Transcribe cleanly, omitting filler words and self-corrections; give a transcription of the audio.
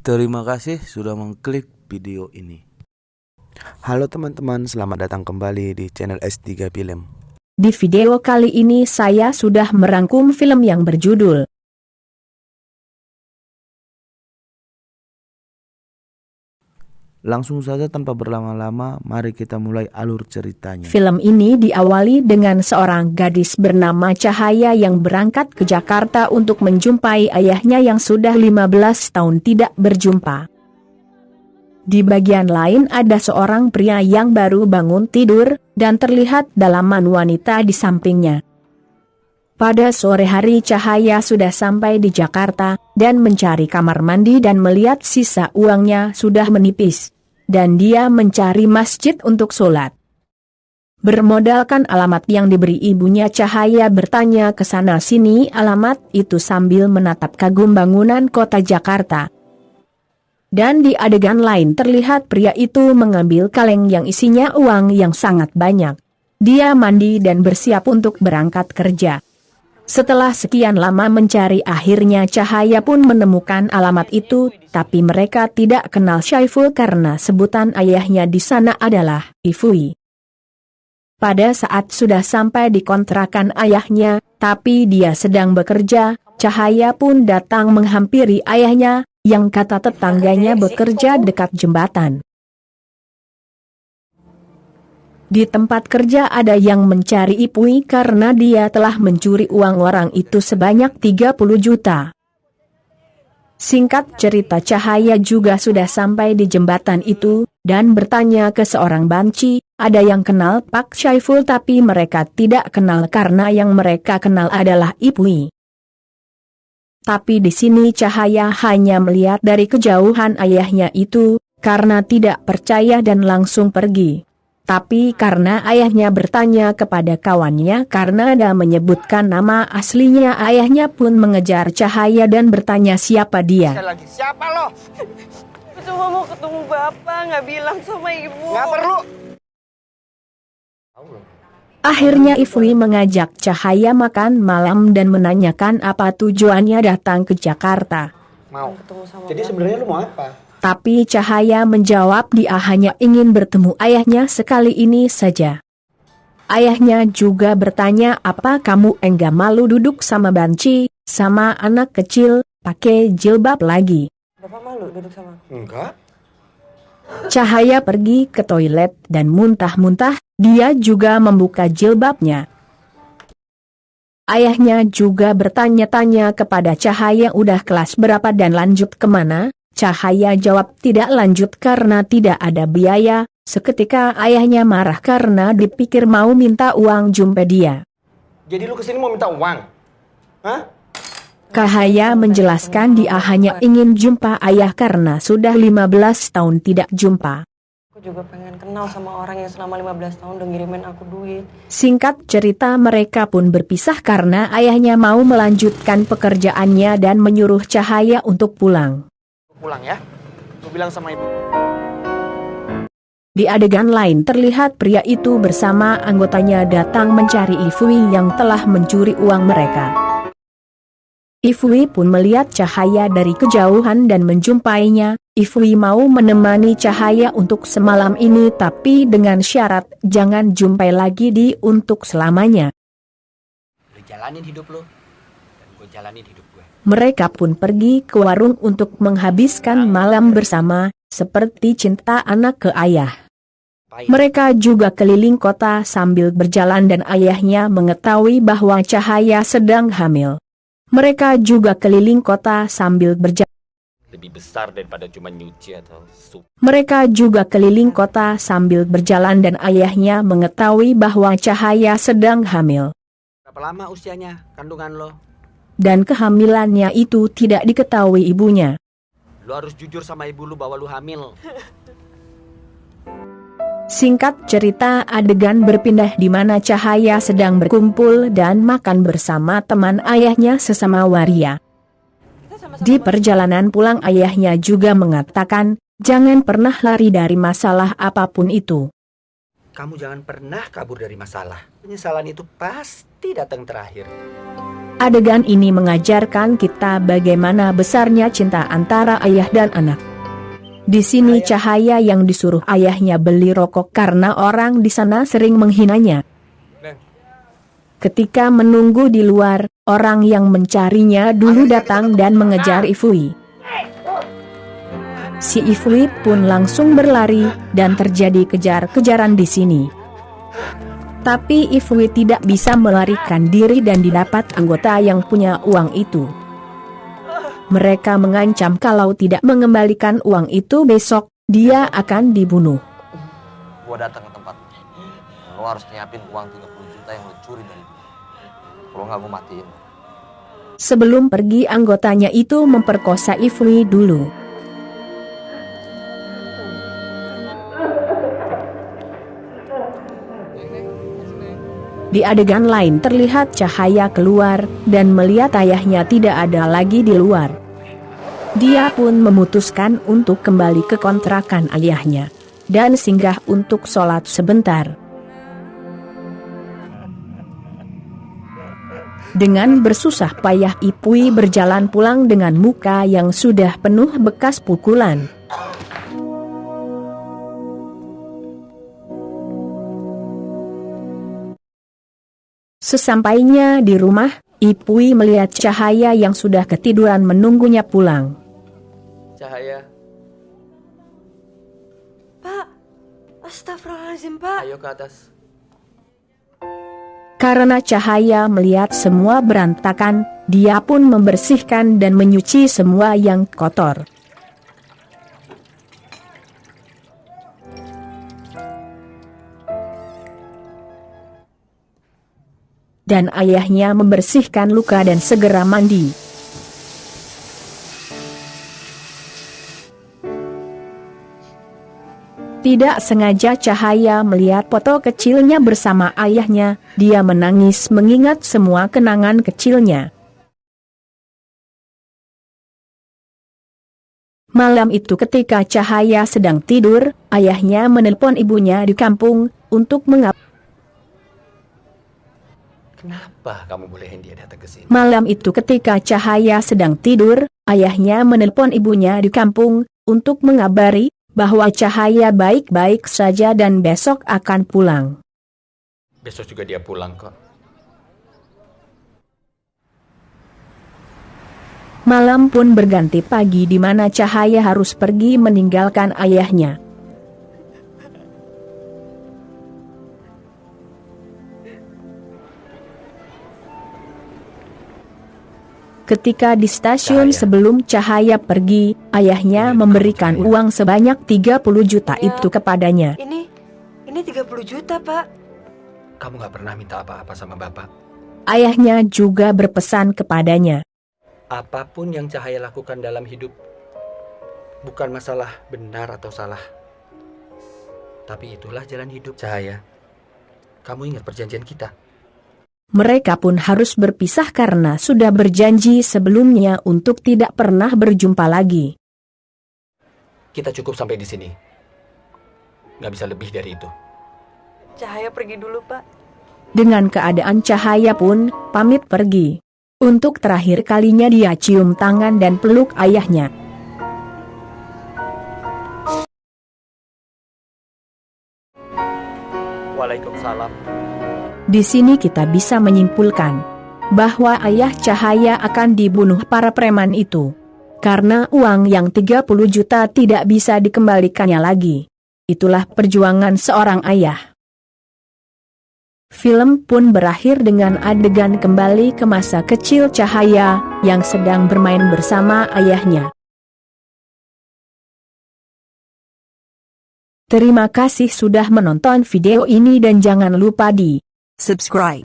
Terima kasih sudah mengklik video ini. Halo teman-teman, selamat datang kembali di channel S3 Film. Di video kali ini saya sudah merangkum film yang berjudul Langsung saja tanpa berlama-lama, mari kita mulai alur ceritanya. Film ini diawali dengan seorang gadis bernama Cahaya yang berangkat ke Jakarta untuk menjumpai ayahnya yang sudah 15 tahun tidak berjumpa. Di bagian lain ada seorang pria yang baru bangun tidur, dan terlihat dalaman wanita di sampingnya. Pada sore hari Cahaya sudah sampai di Jakarta, dan mencari kamar mandi dan melihat sisa uangnya sudah menipis. Dan dia mencari masjid untuk sholat. Bermodalkan alamat yang diberi ibunya, Cahaya bertanya ke sana-sini alamat itu sambil menatap kagum bangunan kota Jakarta. Dan di adegan lain terlihat pria itu mengambil kaleng yang isinya uang yang sangat banyak. Dia mandi dan bersiap untuk berangkat kerja. Setelah sekian lama mencari, akhirnya Cahaya pun menemukan alamat itu, tapi mereka tidak kenal Syaiful karena sebutan ayahnya di sana adalah Ifui. Pada saat sudah sampai di kontrakan ayahnya, tapi dia sedang bekerja, Cahaya pun datang menghampiri ayahnya, yang kata tetangganya bekerja dekat jembatan. Di tempat kerja ada yang mencari Ifui karena dia telah mencuri uang orang itu sebanyak 30 juta. Singkat cerita, Cahaya juga sudah sampai di jembatan itu, dan bertanya ke seorang banci, ada yang kenal Pak Syaiful tapi mereka tidak kenal karena yang mereka kenal adalah Ifui. Tapi di sini Cahaya hanya melihat dari kejauhan ayahnya itu, karena tidak percaya dan langsung pergi. Tapi karena ayahnya bertanya kepada kawannya karena ada menyebutkan nama aslinya, ayahnya pun mengejar Cahaya dan bertanya siapa dia. Siapa lo? Cuma mau ketemu bapak, nggak bilang sama ibu. Nggak perlu. Akhirnya Ifui mengajak Cahaya makan malam dan menanyakan apa tujuannya datang ke Jakarta. Mau. Jadi sebenarnya lu mau apa? Tapi Cahaya menjawab dia hanya ingin bertemu ayahnya sekali ini saja. Ayahnya juga bertanya, apa kamu enggak malu duduk sama banci, sama anak kecil, pakai jilbab lagi? Bapak malu duduk sama? Enggak. Cahaya pergi ke toilet dan muntah-muntah, dia juga membuka jilbabnya. Ayahnya juga bertanya-tanya kepada Cahaya udah kelas berapa dan lanjut kemana. Cahaya jawab tidak lanjut karena tidak ada biaya. Seketika ayahnya marah karena dipikir mau minta uang jumpa dia. Jadi lu kesini mau minta uang? Hah? Cahaya menjelaskan dia hanya ingin jumpa ayah karena sudah 15 tahun tidak jumpa. Aku juga pengen kenal sama orang yang selama 15 tahun udah ngirimin aku duit. Singkat cerita mereka pun berpisah karena ayahnya mau melanjutkan pekerjaannya dan menyuruh Cahaya untuk pulang. Pulang ya. Lu bilang sama ibu. Di adegan lain terlihat pria itu bersama anggotanya datang mencari Ifui yang telah mencuri uang mereka. Ifui pun melihat Cahaya dari kejauhan dan menjumpainya. Ifui mau menemani Cahaya untuk semalam ini tapi dengan syarat jangan jumpai lagi di untuk selamanya. Lu jalanin hidup lu, dan gue jalanin hidup gue. Mereka pun pergi ke warung untuk menghabiskan malam bersama, seperti cinta anak ke ayah. Mereka juga keliling kota sambil berjalan dan ayahnya mengetahui bahwa Cahaya sedang hamil. Mereka juga keliling kota sambil berjalan. Lebih besar daripada cuma nyuci atau sup. Mereka juga keliling kota sambil berjalan dan ayahnya mengetahui bahwa Cahaya sedang hamil. Berapa lama usianya kandungan lo? Dan kehamilannya itu tidak diketahui ibunya. Lu harus jujur sama ibu lu bahwa lu hamil. Singkat cerita, adegan berpindah di mana Cahaya sedang berkumpul dan makan bersama teman ayahnya sesama waria. Di perjalanan pulang ayahnya juga mengatakan, jangan pernah lari dari masalah apapun itu. Kamu jangan pernah kabur dari masalah. Penyesalan itu pasti datang terakhir. Adegan ini mengajarkan kita bagaimana besarnya cinta antara ayah dan anak. Di sini Cahaya yang disuruh ayahnya beli rokok karena orang di sana sering menghinanya. Ketika menunggu di luar, orang yang mencarinya dulu datang dan mengejar Ifui. Si Ifui pun langsung berlari dan terjadi kejar-kejaran di sini. Tapi Ifui tidak bisa melarikan diri dan didapat anggota yang punya uang itu. Mereka mengancam kalau tidak mengembalikan uang itu besok, dia akan dibunuh. Gua datang ke tempat. Lo harus nyiapin uang 30 juta yang lo curi dari gue. Kalau nggak gue matiin. Sebelum pergi anggotanya itu memperkosa Ifui dulu. Di adegan lain terlihat Cahaya keluar dan melihat ayahnya tidak ada lagi di luar. Dia pun memutuskan untuk kembali ke kontrakan ayahnya dan singgah untuk sholat sebentar. Dengan bersusah payah Ifui berjalan pulang dengan muka yang sudah penuh bekas pukulan. Sesampainya di rumah, Ifui melihat Cahaya yang sudah ketiduran menunggunya pulang. Cahaya, Pak, astagfirullahaladzim Pak. ayo ke atas. Karena Cahaya melihat semua berantakan, dia pun membersihkan dan menyuci semua yang kotor. Dan ayahnya membersihkan luka dan segera mandi. Tidak sengaja Cahaya melihat foto kecilnya bersama ayahnya, dia menangis mengingat semua kenangan kecilnya. Malam itu ketika Cahaya sedang tidur, ayahnya menelpon ibunya di kampung untuk Kenapa kamu bolehin dia datang ke sini? Malam itu ketika Cahaya sedang tidur, ayahnya menelpon ibunya di kampung untuk mengabari bahwa Cahaya baik-baik saja dan besok akan pulang. Besok juga dia pulang kok. Malam pun berganti pagi di mana Cahaya harus pergi meninggalkan ayahnya. Ketika di stasiun sebelum Cahaya pergi, ayahnya memberikan uang sebanyak 30 juta itu kepadanya. Ini 30 juta, Pak. Kamu gak pernah minta apa-apa sama Bapak. Ayahnya juga berpesan kepadanya. Apapun yang Cahaya lakukan dalam hidup, bukan masalah benar atau salah. Tapi itulah jalan hidup Cahaya. Kamu ingat perjanjian kita? Mereka pun harus berpisah karena sudah berjanji sebelumnya untuk tidak pernah berjumpa lagi. Kita cukup sampai di sini. Gak bisa lebih dari itu. Cahaya pergi dulu, Pak. Dengan keadaan Cahaya pun pamit pergi. Untuk terakhir kalinya dia cium tangan dan peluk ayahnya. Waalaikumsalam. Di sini kita bisa menyimpulkan bahwa ayah Cahaya akan dibunuh para preman itu. Karena uang yang 30 juta tidak bisa dikembalikannya lagi. Itulah perjuangan seorang ayah. Film pun berakhir dengan adegan kembali ke masa kecil Cahaya yang sedang bermain bersama ayahnya. Terima kasih sudah menonton video ini dan jangan lupa di subscribe.